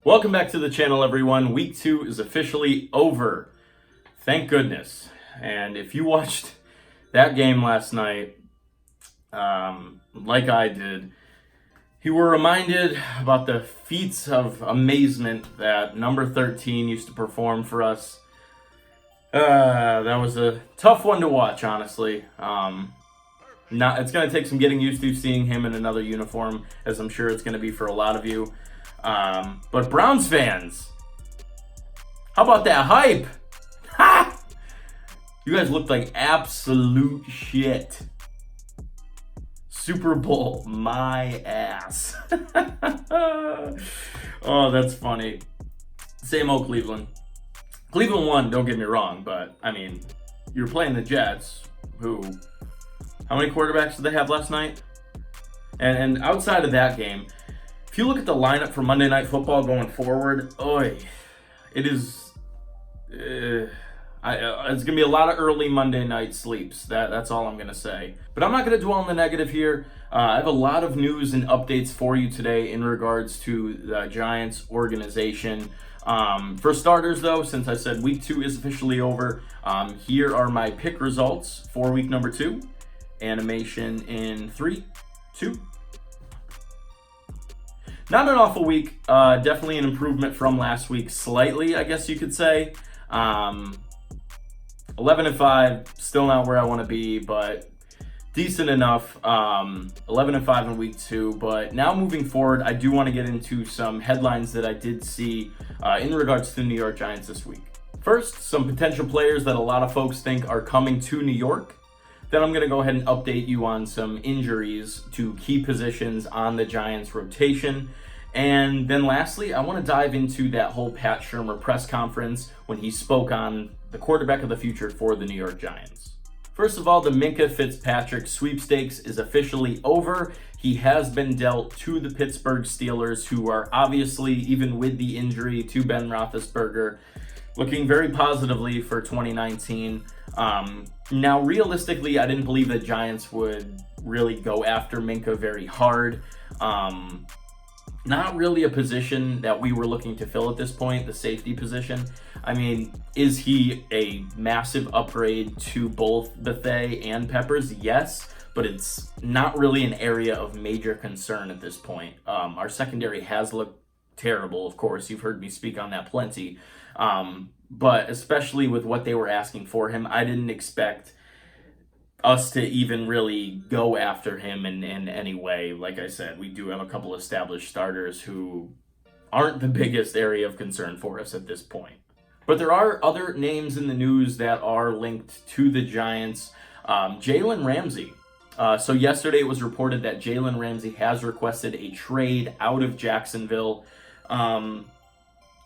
Welcome back to the channel, everyone. Week 2 is officially over. Thank goodness. And if you watched that game last night, like I did, you were reminded about the feats of amazement that number 13 used to perform for us. That was a tough one to watch, honestly. It's going to take some getting used to seeing him in another uniform, as I'm sure it's going to be for a lot of you. But Browns fans, how about that hype? Ha! You guys looked like absolute shit. Super Bowl, my ass. Oh, that's funny. Same old Cleveland. Cleveland won, don't get me wrong, but, I mean, you're playing the Jets, who, how many quarterbacks did they have last night? And outside of that game, if you look at the lineup for Monday Night Football going forward, it is, it's going to be a lot of early Monday night sleeps. That's all I'm going to say. But I'm not going to dwell on the negative here. I have a lot of news and updates for you today in regards to the Giants organization. For starters, though, since I said week 2 is officially over, here are my pick results for week number 2. Animation in 3, 2. Not an awful week. Definitely an improvement from last week, slightly, I guess you could say. 11-5, still not where I want to be, but decent enough. 11-5 in week 2, but now moving forward, I do want to get into some headlines that I did see in regards to the New York Giants this week. First, some potential players that a lot of folks think are coming to New York. Then I'm going to go ahead and update you on some injuries to key positions on the Giants rotation. And then lastly, I want to dive into that whole Pat Shurmur press conference when he spoke on the quarterback of the future for the New York Giants. First of all, the Minkah Fitzpatrick sweepstakes is officially over. He has been dealt to the Pittsburgh Steelers, who are obviously, even with the injury to Ben Roethlisberger, looking very positively for 2019. Now, realistically, I didn't believe the Giants would really go after Minkah very hard. Not really a position that we were looking to fill at this point, the safety position. I mean, is he a massive upgrade to both Bethea and Peppers? Yes, but it's not really an area of major concern at this point. Our secondary has looked terrible, of course. You've heard me speak on that plenty. But especially with what they were asking for him, I didn't expect us to even really go after him in any way. Like I said, we do have a couple established starters who aren't the biggest area of concern for us at this point. But there are other names in the news that are linked to the Giants. Jalen Ramsey. So yesterday it was reported that Jalen Ramsey has requested a trade out of Jacksonville.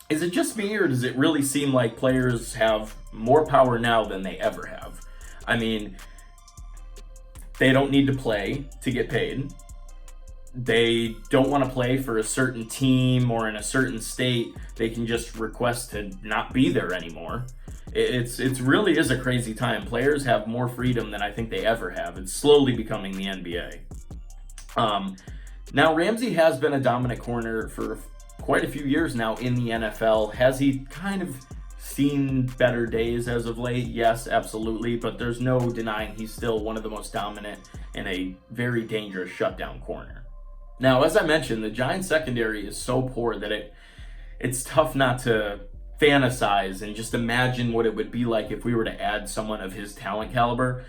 Is it just me, or does it really seem like players have more power now than they ever have? I mean, they don't need to play to get paid. They don't want to play for a certain team or in a certain state. They can just request to not be there anymore. It's really is a crazy time. Players have more freedom than I think they ever have. It's slowly becoming the NBA. Now, Ramsey has been a dominant corner for quite a few years now in the NFL. Has he kind of seen better days as of late? Yes, absolutely, but there's no denying he's still one of the most dominant and a very dangerous shutdown corner. Now, as I mentioned, the Giants secondary is so poor that it's tough not to fantasize and just imagine what it would be like if we were to add someone of his talent caliber.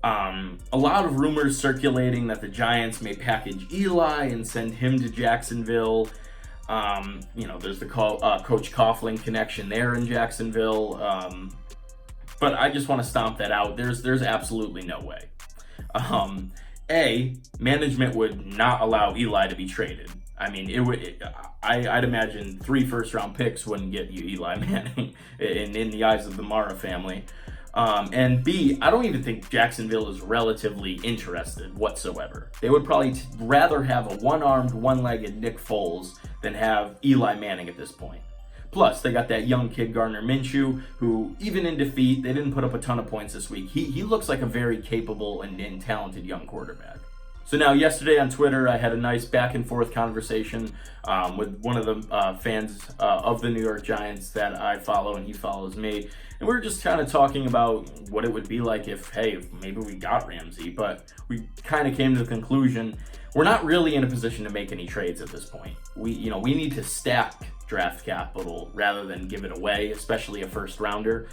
A lot of rumors circulating that the Giants may package Eli and send him to Jacksonville. There's the Coach Coughlin connection there in Jacksonville. But I just want to stomp that out. There's absolutely no way. Management would not allow Eli to be traded. I mean, I'd imagine 3 first-round picks wouldn't get you Eli Manning in the eyes of the Mara family. And B, I don't even think Jacksonville is relatively interested whatsoever. They would probably rather have a one-armed, one-legged Nick Foles than have Eli Manning at this point. Plus, they got that young kid, Gardner Minshew, who, even in defeat, they didn't put up a ton of points this week. He looks like a very capable and talented young quarterback. So now yesterday on Twitter, I had a nice back and forth conversation with one of the fans of the New York Giants that I follow, and he follows me. And we were just kind of talking about what it would be like if maybe we got Ramsey, but we kind of came to the conclusion we're not really in a position to make any trades at this point. We need to stack draft capital rather than give it away, especially a first rounder.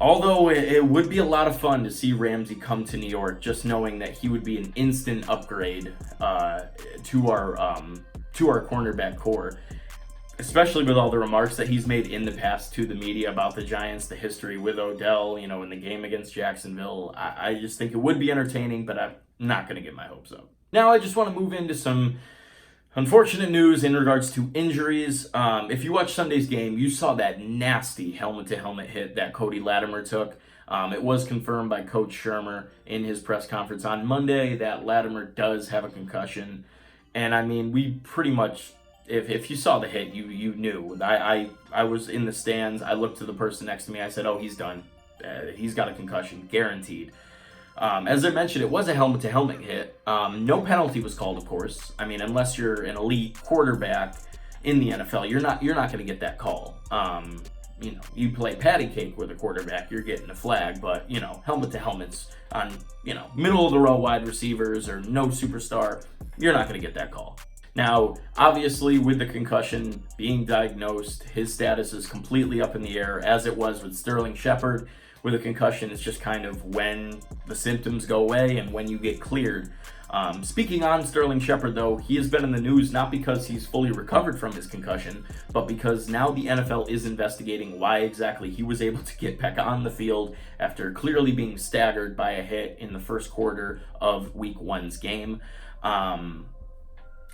Although it would be a lot of fun to see Ramsey come to New York, just knowing that he would be an instant upgrade to our cornerback core, especially with all the remarks that he's made in the past to the media about the Giants, the history with Odell, in the game against Jacksonville. I just think it would be entertaining, but I'm not going to get my hopes up. Now I just want to move into some unfortunate news in regards to injuries. If you watched Sunday's game, you saw that nasty helmet-to-helmet hit that Cody Latimer took. It was confirmed by Coach Shermer in his press conference on Monday that Latimer does have a concussion. And I mean, we pretty much, if you saw the hit, you knew. I was in the stands. I looked to the person next to me. I said, oh, he's done. He's got a concussion, guaranteed. As I mentioned, it was a helmet-to-helmet hit. No penalty was called, of course. I mean, unless you're an elite quarterback in the NFL, you're not going to get that call. You play patty cake with a quarterback, you're getting a flag. But helmet-to-helmets on middle-of-the-row wide receivers or no superstar, you're not going to get that call. Now, obviously, with the concussion being diagnosed, his status is completely up in the air, as it was with Sterling Shepard. With a concussion, it's just kind of when the symptoms go away and when you get cleared. Speaking on Sterling Shepard, though, he has been in the news not because he's fully recovered from his concussion, but because now the NFL is investigating why exactly he was able to get back on the field after clearly being staggered by a hit in the first quarter of Week 1's game.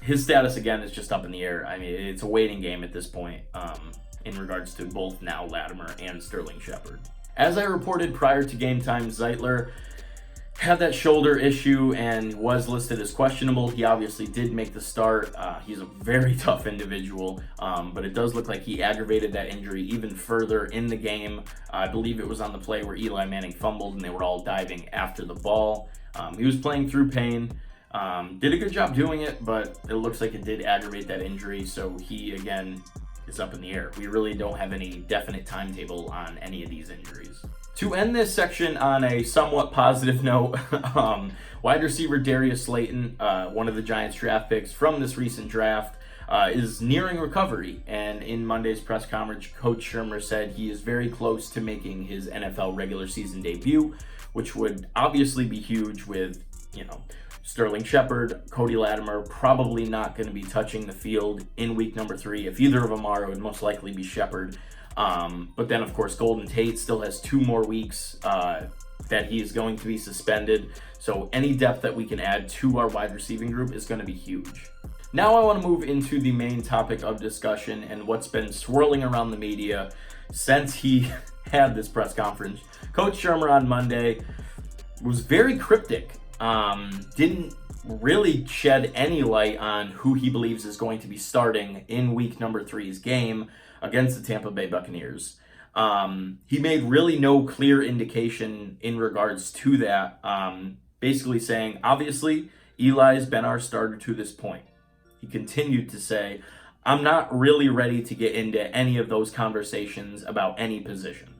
His status, again, is just up in the air. I mean, it's a waiting game at this point in regards to both now Latimer and Sterling Shepard. As I reported prior to game time, Zeitler had that shoulder issue and was listed as questionable. He obviously did make the start. He's a very tough individual, but it does look like he aggravated that injury even further in the game. I believe it was on the play where Eli Manning fumbled and they were all diving after the ball. He was playing through pain. Did a good job doing it, but it looks like it did aggravate that injury, so he, again, is up in the air. We really don't have any definite timetable on any of these injuries. To end this section on a somewhat positive note, wide receiver Darius Slayton, one of the Giants draft picks from this recent draft, is nearing recovery. And in Monday's press conference, Coach Shermer said he is very close to making his NFL regular season debut, which would obviously be huge with, Sterling Shepard, Cody Latimer probably not going to be touching the field in week number 3. If either of them are, it would most likely be Shepard. But then, of course, Golden Tate still has 2 more weeks that he is going to be suspended. So any depth that we can add to our wide receiving group is going to be huge. Now I want to move into the main topic of discussion and what's been swirling around the media since he had this press conference. Coach Shermer on Monday was very cryptic. Didn't really shed any light on who he believes is going to be starting in week number 3's game against the Tampa Bay Buccaneers. He made really no clear indication in regards to that, basically saying, obviously, Eli's been our starter to this point. He continued to say, I'm not really ready to get into any of those conversations about any position.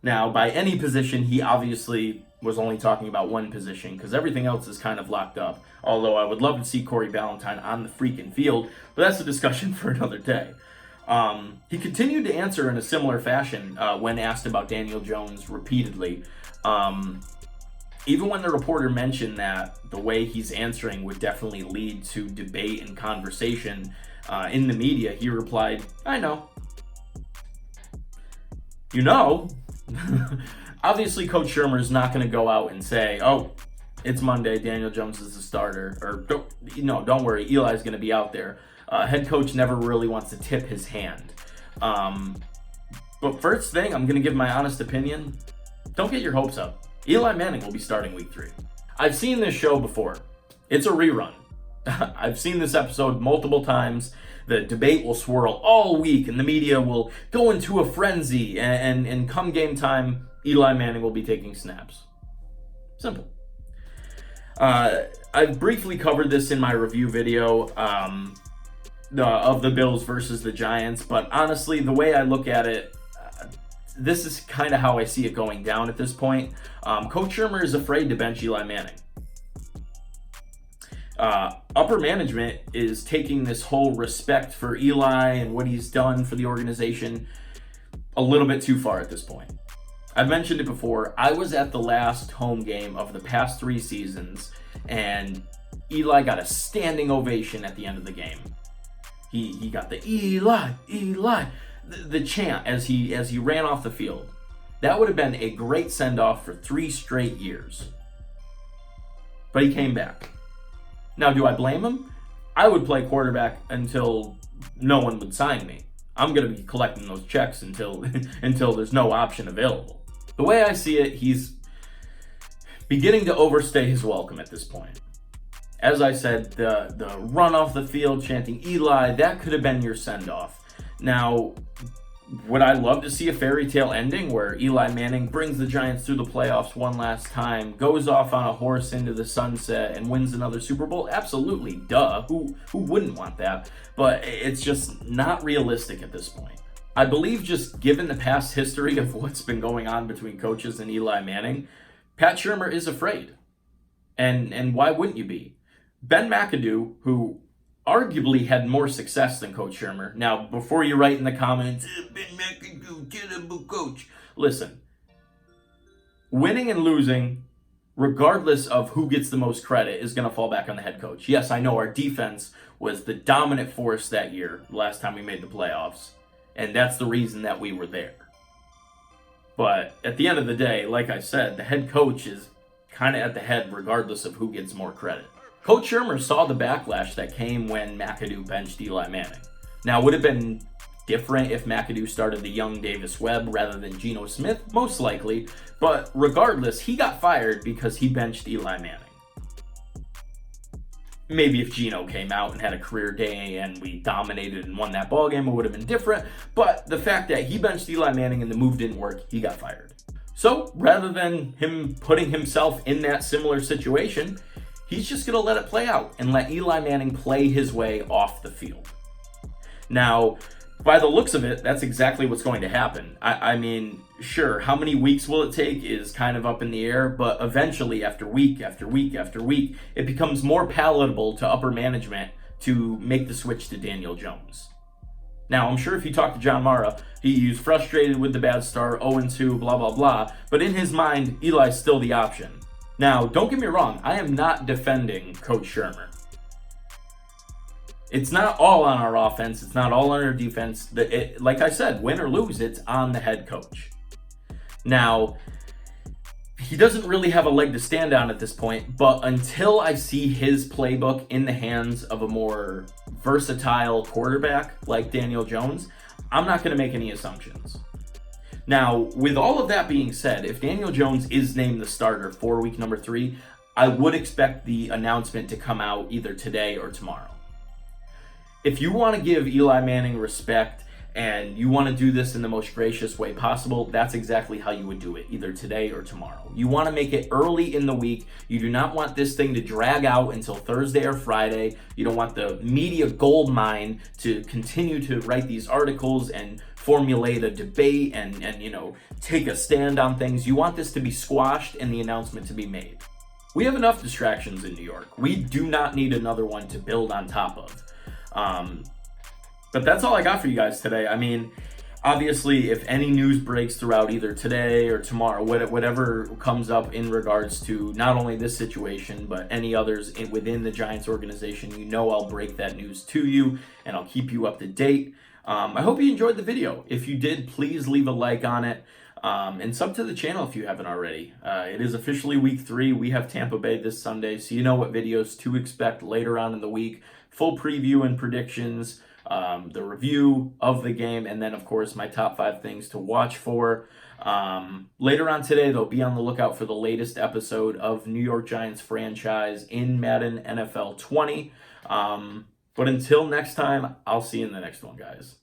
Now, by any position, he obviously was only talking about one position because everything else is kind of locked up. Although I would love to see Corey Ballantyne on the freaking field, but that's a discussion for another day. He continued to answer in a similar fashion when asked about Daniel Jones repeatedly. Even when the reporter mentioned that the way he's answering would definitely lead to debate and conversation in the media, he replied, I know. You know? Obviously, Coach Shermer is not going to go out and say, oh, it's Monday, Daniel Jones is the starter. Or, don't worry, Eli's going to be out there. Head coach never really wants to tip his hand. But first thing, I'm going to give my honest opinion. Don't get your hopes up. Eli Manning will be starting week 3. I've seen this show before. It's a rerun. I've seen this episode multiple times. The debate will swirl all week and the media will go into a frenzy, and come game time, Eli Manning will be taking snaps. Simple. I've briefly covered this in my review video of the Bills versus the Giants, but honestly, the way I look at it, this is kind of how I see it going down at this point. Coach Shermer is afraid to bench Eli Manning. Upper management is taking this whole respect for Eli and what he's done for the organization a little bit too far at this point. I've mentioned it before. I was at the last home game of the past 3 seasons, and Eli got a standing ovation at the end of the game. He got the Eli, the chant as he ran off the field. That would have been a great send-off for 3 straight years. But he came back. Now, do I blame him? I would play quarterback until no one would sign me. I'm going to be collecting those checks until there's no option available. The way I see it, he's beginning to overstay his welcome at this point. As I said, the run off the field chanting Eli, that could have been your send-off. Now, would I love to see a fairy tale ending where Eli Manning brings the Giants through the playoffs one last time, goes off on a horse into the sunset, and wins another Super Bowl? Absolutely, duh. Who wouldn't want that? But it's just not realistic at this point. I believe just given the past history of what's been going on between coaches and Eli Manning, Pat Shurmur is afraid. And why wouldn't you be? Ben McAdoo, who arguably had more success than Coach Shurmur. Now, before you write in the comments, Ben McAdoo, terrible coach. Listen, winning and losing, regardless of who gets the most credit, is going to fall back on the head coach. Yes, I know our defense was the dominant force that year, last time we made the playoffs. And that's the reason that we were there. But at the end of the day, like I said, the head coach is kind of at the head regardless of who gets more credit. Coach Shurmur saw the backlash that came when McAdoo benched Eli Manning. Now, would it have been different if McAdoo started the young Davis Webb rather than Geno Smith? Most likely. But regardless, he got fired because he benched Eli Manning. Maybe if Geno came out and had a career day and we dominated and won that ballgame, it would have been different. But the fact that he benched Eli Manning and the move didn't work, he got fired. So rather than him putting himself in that similar situation, he's just going to let it play out and let Eli Manning play his way off the field. Now, by the looks of it, that's exactly what's going to happen. I mean, sure, how many weeks will it take is kind of up in the air, but eventually, after week after week after week, it becomes more palatable to upper management to make the switch to Daniel Jones. Now, I'm sure if you talk to John Mara, he's frustrated with the bad start, 0-2, blah, blah, blah, but in his mind, Eli's still the option. Now, don't get me wrong, I am not defending Coach Shurmur. It's not all on our offense. It's not all on our defense. Like I said, win or lose, it's on the head coach. Now, he doesn't really have a leg to stand on at this point, but until I see his playbook in the hands of a more versatile quarterback like Daniel Jones, I'm not going to make any assumptions. Now, with all of that being said, if Daniel Jones is named the starter for week number 3, I would expect the announcement to come out either today or tomorrow. If you want to give Eli Manning respect and you want to do this in the most gracious way possible, that's exactly how you would do it, either today or tomorrow. You want to make it early in the week. You do not want this thing to drag out until Thursday or Friday. You don't want the media gold mine to continue to write these articles and formulate a debate and take a stand on things. You want this to be squashed and the announcement to be made. We have enough distractions in New York. We do not need another one to build on top of. But that's all I got for you guys today. I mean, obviously, if any news breaks throughout either today or tomorrow, whatever comes up in regards to not only this situation, but any others within the Giants organization, I'll break that news to you and I'll keep you up to date. I hope you enjoyed the video. If you did, please leave a like on it. And sub to the channel if you haven't already. It is officially week 3. We have Tampa Bay this Sunday, so you know what videos to expect later on in the week. Full preview and predictions, the review of the game, and then, of course, my top 5 things to watch for. Later on today, they'll be on the lookout for the latest episode of New York Giants franchise in Madden NFL 20. But until next time, I'll see you in the next one, guys.